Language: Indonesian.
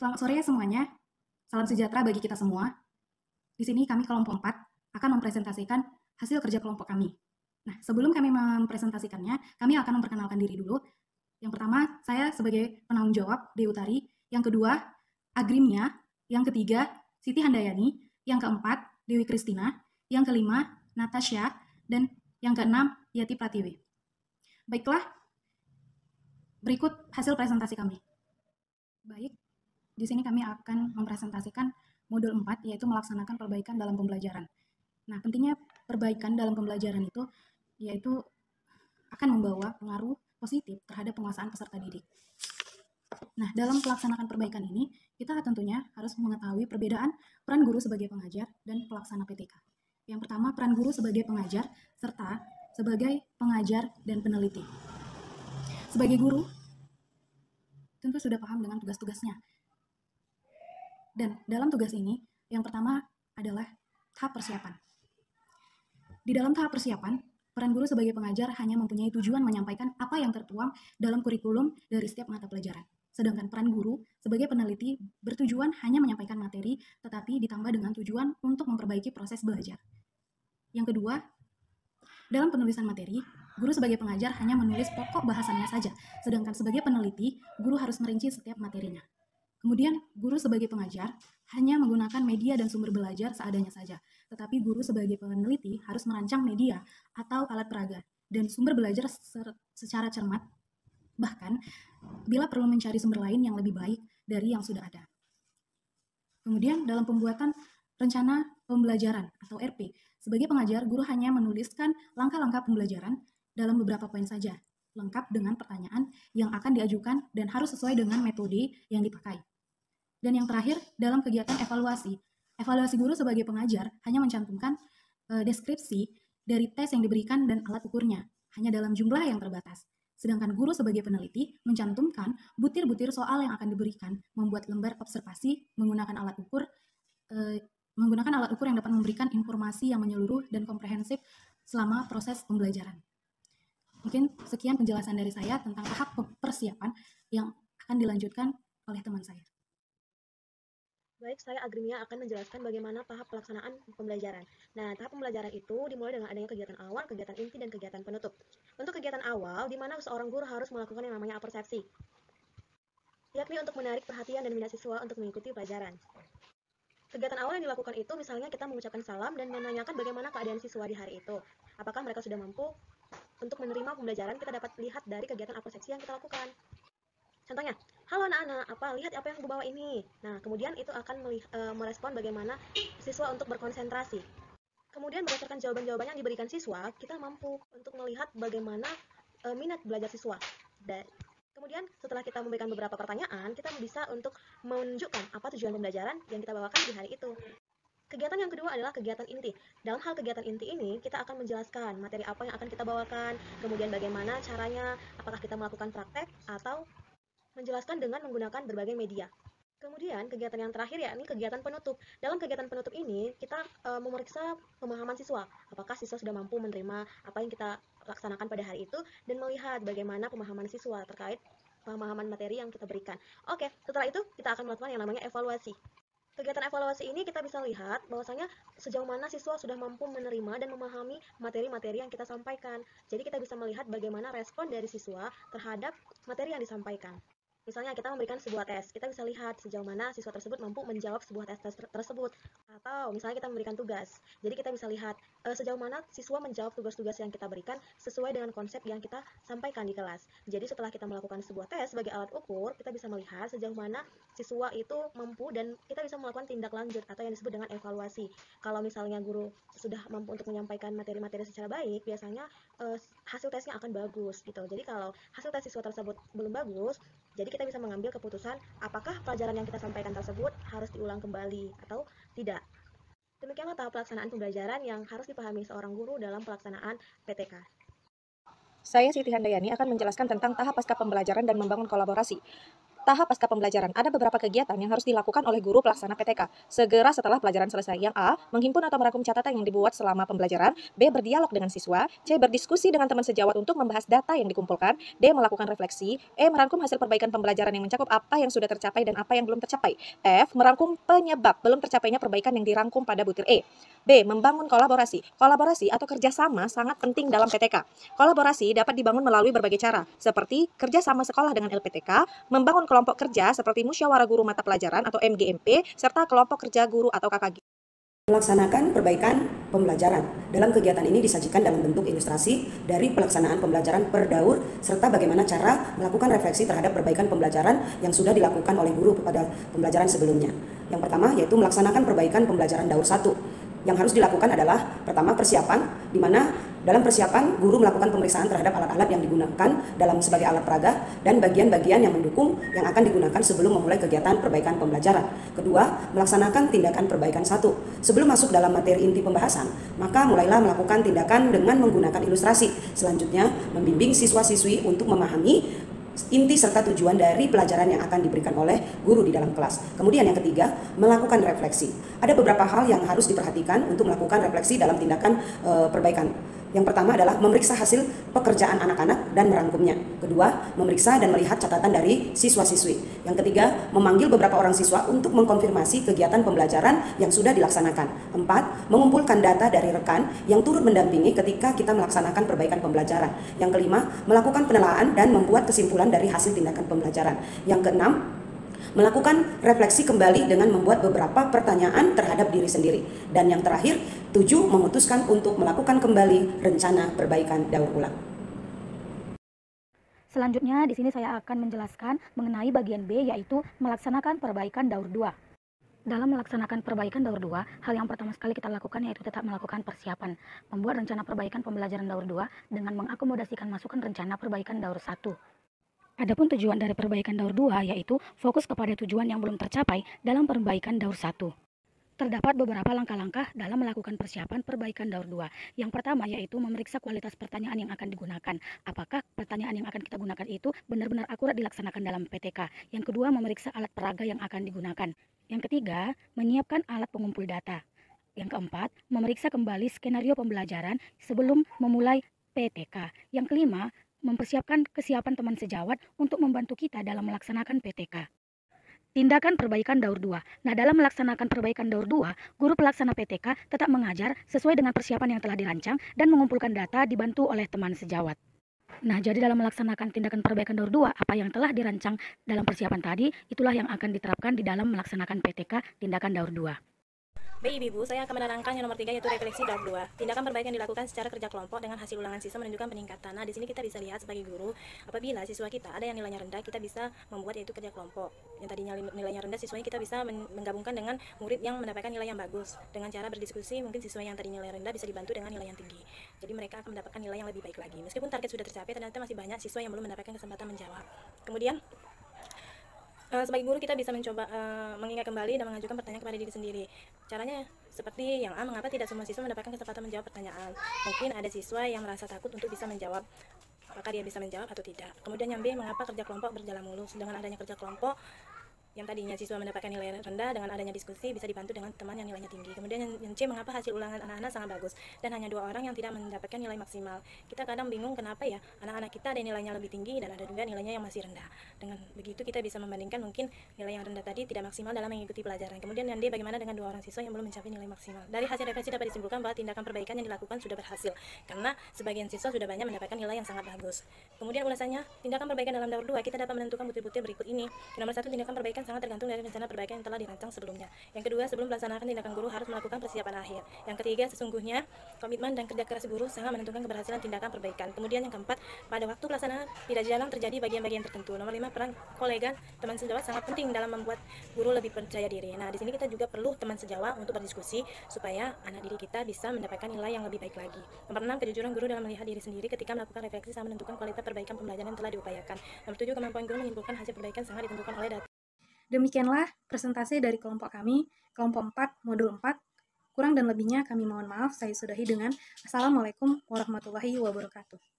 Selamat sore semuanya. Salam sejahtera bagi kita semua. Di sini kami kelompok 4 akan mempresentasikan hasil kerja kelompok kami. Nah, sebelum kami mempresentasikannya, kami akan memperkenalkan diri dulu. Yang pertama, saya sebagai penanggung jawab, Deutari. Yang kedua, Agrimia. Yang ketiga, Siti Handayani. Yang keempat, Dewi Kristina. Yang kelima, Natasha. Dan yang keenam, Yati Pratiwi. Baiklah, berikut hasil presentasi kami. Baik, di sini kami akan mempresentasikan modul 4, yaitu melaksanakan perbaikan dalam pembelajaran. Nah, pentingnya perbaikan dalam pembelajaran itu, yaitu akan membawa pengaruh positif terhadap penguasaan peserta didik. Nah, dalam melaksanakan perbaikan ini, kita tentunya harus mengetahui perbedaan peran guru sebagai pengajar dan pelaksana PTK. Yang pertama, peran guru sebagai pengajar, serta sebagai pengajar dan peneliti. Sebagai guru, tentu sudah paham dengan tugas-tugasnya. Dan dalam tugas ini, yang pertama adalah tahap persiapan. Di dalam tahap persiapan, peran guru sebagai pengajar hanya mempunyai tujuan menyampaikan apa yang tertuang dalam kurikulum dari setiap mata pelajaran. Sedangkan peran guru sebagai peneliti bertujuan hanya menyampaikan materi, tetapi ditambah dengan tujuan untuk memperbaiki proses belajar. Yang kedua, dalam penulisan materi, guru sebagai pengajar hanya menulis pokok bahasannya saja, sedangkan sebagai peneliti, guru harus merinci setiap materinya. Kemudian, guru sebagai pengajar hanya menggunakan media dan sumber belajar seadanya saja, tetapi guru sebagai peneliti harus merancang media atau alat peraga dan sumber belajar secara cermat, bahkan bila perlu mencari sumber lain yang lebih baik dari yang sudah ada. Kemudian, dalam pembuatan rencana pembelajaran atau RP, sebagai pengajar, guru hanya menuliskan langkah-langkah pembelajaran dalam beberapa poin saja, lengkap dengan pertanyaan yang akan diajukan dan harus sesuai dengan metode yang dipakai. Dan yang terakhir, dalam kegiatan evaluasi guru sebagai pengajar hanya mencantumkan deskripsi dari tes yang diberikan dan alat ukurnya, hanya dalam jumlah yang terbatas. Sedangkan guru sebagai peneliti mencantumkan butir-butir soal yang akan diberikan, membuat lembar observasi menggunakan alat ukur yang dapat memberikan informasi yang menyeluruh dan komprehensif selama proses pembelajaran. Mungkin sekian penjelasan dari saya tentang tahap persiapan yang akan dilanjutkan oleh teman saya. Baik, saya Agrimia akan menjelaskan bagaimana tahap pelaksanaan pembelajaran. Nah, tahap pembelajaran itu dimulai dengan adanya kegiatan awal, kegiatan inti, dan kegiatan penutup. Untuk kegiatan awal, di mana seorang guru harus melakukan yang namanya apersepsi, yakni untuk menarik perhatian dan minat siswa untuk mengikuti pelajaran. Kegiatan awal yang dilakukan itu misalnya kita mengucapkan salam dan menanyakan bagaimana keadaan siswa di hari itu. Apakah mereka sudah mampu untuk menerima pembelajaran, kita dapat lihat dari kegiatan apersepsi yang kita lakukan. Contohnya, halo anak-anak, lihat apa yang aku bawa ini. Nah, kemudian itu akan merespon bagaimana siswa untuk berkonsentrasi. Kemudian berdasarkan jawaban-jawaban yang diberikan siswa, kita mampu untuk melihat bagaimana minat belajar siswa. Dan kemudian setelah kita memberikan beberapa pertanyaan, kita bisa untuk menunjukkan apa tujuan pembelajaran yang kita bawakan di hari itu. Kegiatan yang kedua adalah kegiatan inti. Dalam hal kegiatan inti ini, kita akan menjelaskan materi apa yang akan kita bawakan, kemudian bagaimana caranya, apakah kita melakukan praktek atau menjelaskan dengan menggunakan berbagai media. Kemudian kegiatan yang terakhir yakni kegiatan penutup. Dalam kegiatan penutup ini kita memeriksa pemahaman siswa. Apakah siswa sudah mampu menerima apa yang kita laksanakan pada hari itu dan melihat bagaimana pemahaman siswa terkait pemahaman materi yang kita berikan. Oke, setelah itu kita akan melakukan yang namanya evaluasi. Kegiatan evaluasi ini kita bisa lihat bahwasanya sejauh mana siswa sudah mampu menerima dan memahami materi-materi yang kita sampaikan. Jadi kita bisa melihat bagaimana respon dari siswa terhadap materi yang disampaikan. Misalnya kita memberikan sebuah tes, kita bisa lihat sejauh mana siswa tersebut mampu menjawab sebuah tes tersebut. Atau misalnya kita memberikan tugas, jadi kita bisa lihat sejauh mana siswa menjawab tugas-tugas yang kita berikan sesuai dengan konsep yang kita sampaikan di kelas. Jadi setelah kita melakukan sebuah tes sebagai alat ukur, kita bisa melihat sejauh mana siswa itu mampu dan kita bisa melakukan tindak lanjut atau yang disebut dengan evaluasi. Kalau misalnya guru sudah mampu untuk menyampaikan materi-materi secara baik, biasanya hasil tesnya akan bagus gitu. Jadi kalau hasil tes siswa tersebut belum bagus, jadi kita bisa mengambil keputusan apakah pelajaran yang kita sampaikan tersebut harus diulang kembali atau tidak. Demikianlah tahap pelaksanaan pembelajaran yang harus dipahami seorang guru dalam pelaksanaan PTK. Saya Siti Handayani akan menjelaskan tentang tahap pasca pembelajaran dan membangun kolaborasi. Tahap pasca pembelajaran. Ada beberapa kegiatan yang harus dilakukan oleh guru pelaksana PTK. Segera setelah pelajaran selesai. Yang A. Menghimpun atau merangkum catatan yang dibuat selama pembelajaran. B. Berdialog dengan siswa. C. Berdiskusi dengan teman sejawat untuk membahas data yang dikumpulkan. D. Melakukan refleksi. E. Merangkum hasil perbaikan pembelajaran yang mencakup apa yang sudah tercapai dan apa yang belum tercapai. F. Merangkum penyebab belum tercapainya perbaikan yang dirangkum pada butir E. B. Membangun kolaborasi. Kolaborasi atau kerjasama sangat penting dalam PTK. Kolaborasi dapat dibangun melalui berbagai cara, seperti kerjasama sekolah dengan LPTK, membangun kelompok kerja seperti musyawarah guru mata pelajaran atau MGMP, serta kelompok kerja guru atau KKG. Melaksanakan perbaikan pembelajaran. Dalam kegiatan ini disajikan dalam bentuk ilustrasi dari pelaksanaan pembelajaran per daur, serta bagaimana cara melakukan refleksi terhadap perbaikan pembelajaran yang sudah dilakukan oleh guru pada pembelajaran sebelumnya. Yang pertama yaitu melaksanakan perbaikan pembelajaran daur 1. Yang harus dilakukan adalah pertama persiapan, di mana dalam persiapan guru melakukan pemeriksaan terhadap alat-alat yang digunakan dalam sebagai alat peraga dan bagian-bagian yang mendukung yang akan digunakan sebelum memulai kegiatan perbaikan pembelajaran. Kedua, melaksanakan tindakan perbaikan 1. Sebelum masuk dalam materi inti pembahasan, maka mulailah melakukan tindakan dengan menggunakan ilustrasi. Selanjutnya, membimbing siswa-siswi untuk memahami inti serta tujuan dari pelajaran yang akan diberikan oleh guru di dalam kelas. Kemudian yang ketiga, melakukan refleksi. Ada beberapa hal yang harus diperhatikan untuk melakukan refleksi dalam tindakan perbaikan. Yang pertama adalah memeriksa hasil pekerjaan anak-anak dan merangkumnya. Kedua, memeriksa dan melihat catatan dari siswa-siswi. Yang ketiga, memanggil beberapa orang siswa untuk mengkonfirmasi kegiatan pembelajaran yang sudah dilaksanakan. 4, mengumpulkan data dari rekan yang turut mendampingi ketika kita melaksanakan perbaikan pembelajaran. Yang kelima, melakukan penelaahan dan membuat kesimpulan dari hasil tindakan pembelajaran. Yang keenam, melakukan refleksi kembali dengan membuat beberapa pertanyaan terhadap diri sendiri. Dan yang terakhir, 7, memutuskan untuk melakukan kembali rencana perbaikan daur ulang. Selanjutnya di sini saya akan menjelaskan mengenai bagian B, yaitu melaksanakan perbaikan daur 2. Dalam melaksanakan perbaikan daur 2, hal yang pertama sekali kita lakukan yaitu tetap melakukan persiapan, membuat rencana perbaikan pembelajaran daur 2 dengan mengakomodasikan masukan rencana perbaikan daur 1. Adapun tujuan dari perbaikan daur 2 yaitu fokus kepada tujuan yang belum tercapai dalam perbaikan daur 1. Terdapat beberapa langkah-langkah dalam melakukan persiapan perbaikan daur 2. Yang pertama yaitu memeriksa kualitas pertanyaan yang akan digunakan. Apakah pertanyaan yang akan kita gunakan itu benar-benar akurat dilaksanakan dalam PTK. Yang kedua, memeriksa alat peraga yang akan digunakan. Yang ketiga, menyiapkan alat pengumpul data. Yang keempat, memeriksa kembali skenario pembelajaran sebelum memulai PTK. Yang kelima, mempersiapkan kesiapan teman sejawat untuk membantu kita dalam melaksanakan PTK. Tindakan perbaikan daur 2. Nah, dalam melaksanakan perbaikan daur 2, guru pelaksana PTK tetap mengajar sesuai dengan persiapan yang telah dirancang dan mengumpulkan data dibantu oleh teman sejawat. Nah, jadi dalam melaksanakan tindakan perbaikan daur 2, apa yang telah dirancang dalam persiapan tadi, itulah yang akan diterapkan di dalam melaksanakan PTK tindakan daur 2. Baik Ibu, saya akan menerangkan yang nomor 3 yaitu refleksi daur 2. Tindakan perbaikan dilakukan secara kerja kelompok dengan hasil ulangan siswa menunjukkan peningkatan. Nah, di sini kita bisa lihat sebagai guru, apabila siswa kita ada yang nilainya rendah, kita bisa membuat yaitu kerja kelompok. Yang tadinya nilainya rendah, siswanya kita bisa menggabungkan dengan murid yang mendapatkan nilai yang bagus. Dengan cara berdiskusi, mungkin siswa yang tadi nilai rendah bisa dibantu dengan nilai yang tinggi. Jadi mereka akan mendapatkan nilai yang lebih baik lagi. Meskipun target sudah tercapai, ternyata masih banyak siswa yang belum mendapatkan kesempatan menjawab. Kemudian sebagai guru kita bisa mencoba mengingat kembali dan mengajukan pertanyaan kepada diri sendiri. Caranya seperti yang A, mengapa tidak semua siswa mendapatkan kesempatan menjawab pertanyaan? Mungkin ada siswa yang merasa takut untuk bisa menjawab, apakah dia bisa menjawab atau tidak. Kemudian yang B, mengapa kerja kelompok berjalan mulus? Dengan adanya kerja kelompok, yang tadinya siswa mendapatkan nilai rendah, dengan adanya diskusi bisa dibantu dengan teman yang nilainya tinggi. Kemudian yang C, mengapa hasil ulangan anak-anak sangat bagus dan hanya 2 orang yang tidak mendapatkan nilai maksimal. Kita kadang bingung kenapa ya anak-anak kita ada nilainya lebih tinggi dan ada juga nilainya yang masih rendah. Dengan begitu kita bisa membandingkan mungkin nilai yang rendah tadi tidak maksimal dalam mengikuti pelajaran. Kemudian yang D, bagaimana dengan 2 orang siswa yang belum mencapai nilai maksimal. Dari hasil refleksi dapat disimpulkan bahwa tindakan perbaikan yang dilakukan sudah berhasil karena sebagian siswa sudah banyak mendapatkan nilai yang sangat bagus. Kemudian ulasannya, tindakan perbaikan dalam daur 2 kita dapat menentukan butir-butir berikut ini. Nomor 1, tindakan perbaikan sangat tergantung dari rencana perbaikan yang telah dirancang sebelumnya. Yang kedua, sebelum melaksanakan tindakan guru harus melakukan persiapan akhir. Yang ketiga, sesungguhnya komitmen dan kerja keras guru sangat menentukan keberhasilan tindakan perbaikan. Kemudian yang keempat, pada waktu pelaksanaan tidak jarang terjadi bagian-bagian tertentu. Nomor 5, peran kolega teman sejawat sangat penting dalam membuat guru lebih percaya diri. Nah, di sini kita juga perlu teman sejawat untuk berdiskusi supaya anak didik kita bisa mendapatkan nilai yang lebih baik lagi. Nomor 6, kejujuran guru dalam melihat diri sendiri ketika melakukan refleksi sama menentukan kualitas perbaikan pembelajaran yang telah diupayakan. Nomor 7, kemampuan guru menyimpulkan hasil perbaikan sangat ditentukan oleh data. Demikianlah presentasi dari kelompok kami, kelompok 4, modul 4. Kurang dan lebihnya kami mohon maaf, saya sudahi dengan Assalamualaikum warahmatullahi wabarakatuh.